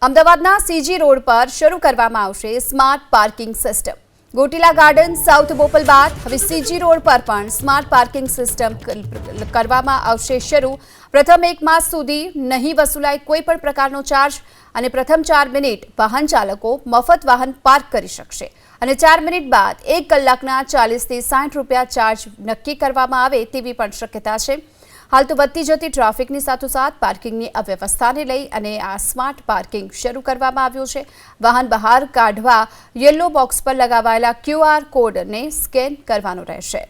અમદાવાદના CG road પર શરૂ કરવામાં આવશે smart parking system. Gotila garden, south Bopal બાર, હવે સીજી રોડ પર પણ સ્માર્ટ પાર્કિંગ સિસ્ટમ કરવામાં આવશે શરૂ। પ્રથમ 1 માસ સુધી નહીં વસૂલાય કોઈ પણ પ્રકારનો ચાર્જ અને પ્રથમ 4 મિનિટ વાહન ચાલકો મફત વાહન પાર્ક કરી શકશે અને 4 મિનિટ બાદ 1 કલાકના 40 થી 60 રૂપિયા ચાર્જ નક્કી કરવામાં આવે તેવી પણ શક્યતા છે। हाल तो बढ़ती जती ट्राफिकनी साथोसाथ पार्किंगनी अव्यवस्थाने लई अने आ स्मार्ट पार्किंग शरू करवामां आव्युं छे। वाहन बहार काढवा येलो बॉक्स पर लगावायेला QR कोड ने स्केन करवानो रहेशे।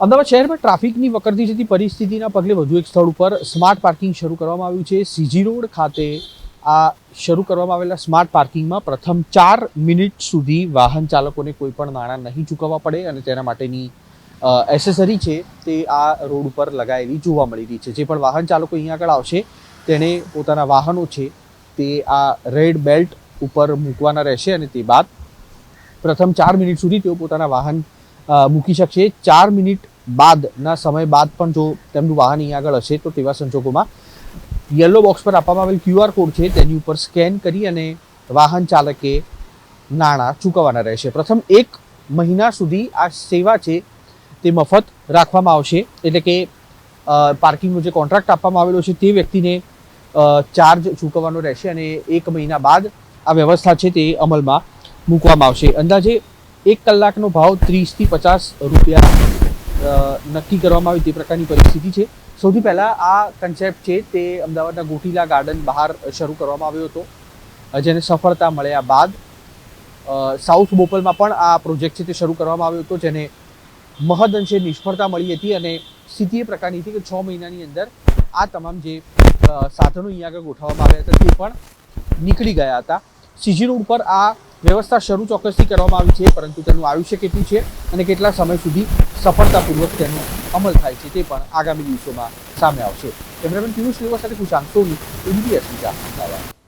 अमदावाद शहर में ट्राफिक की वकरती जती परिस्थिति पगले वधु एक स्थल पर स्मार्ट पार्किंग शुरू करवामां आव्युं छे। सीजी रोड खाते आ शुरू करवामां आवेला स्मार्ट पार्किंग में प्रथम 4 मिनिट सुधी वाहन चालकों ने कोईपण नाणां नहीं चूकववा पड़े अने तेना माटेनी एसेसरी छे ते आ रोड पर लगायेली जोवा मळी रही छे। जे पण वाहन चालको अहींया आगळ आवशे तेणे पोताना वाहनो छे ते आ रेड बेल्ट उपर मूकवाना रहेशे अने ते बाद प्रथम 4 मिनिट सुधी तेओ पोताना वाहन मूकी शकशे। 4 मिनिट बादना समय बाद पण जो तेमनुं वाहन अहींया आगळ हशे तो तेवा संजोगोमां येलो बॉक्स पर आपवामां आवेल QR कोड छे तेनी उपर स्केन करी अने वाहन चालके नाणां चूकववाना रहेशे। प्रथम 1 महीना सुधी आ सेवा छे ते मफत राखवामां आवशे। एटले के पार्किंगनो जे कॉन्ट्राक्ट आपवामां आवेलो छे ते व्यक्तिने चार्ज चूकवવાનો રહેશે અને 1 મહિના બાદ આ વ્યવસ્થા છે તે અમલમાં મૂકવામાં આવશે। અંદાજે 1 કલાકનો ભાવ 30 થી 50 રૂપિયા નક્કી કરવામાં આવે તે પ્રકારની પરિસ્થિતિ છે। સૌથી પહેલા આ કન્સેપ્ટ છે તે અમદાવાદના ગોટીલા ગાર્ડન બહાર શરૂ કરવામાં આવ્યો હતો, જેને સફળતા મળ્યા બાદ સાઉથ બોપલમાં પણ આ પ્રોજેક્ટ છે તે શરૂ કરવામાં આવ્યો હતો, જેને મહદઅંશે નિષ્ફળતા મળી હતી અને સ્થિતિ એ પ્રકારની હતી કે 6 મહિનાની અંદર આ તમામ જે સાધનો અહીંયા આગળ ગોઠવવામાં આવ્યા હતા તે પણ નીકળી ગયા હતા। સીજી રોડ પર આ વ્યવસ્થા શરૂ ચોક્કસથી કરવામાં આવી છે, પરંતુ તેનું આયુષ્ય કેટલું છે અને કેટલા સમય સુધી સફળતાપૂર્વક તેનો અમલ થાય છે તે પણ આગામી દિવસોમાં સામે આવશે। કેમેરામેન પિયુષ લેવા સાથે કુશાંક સોની, ABP અસ્મિતા, અમદાવાદ।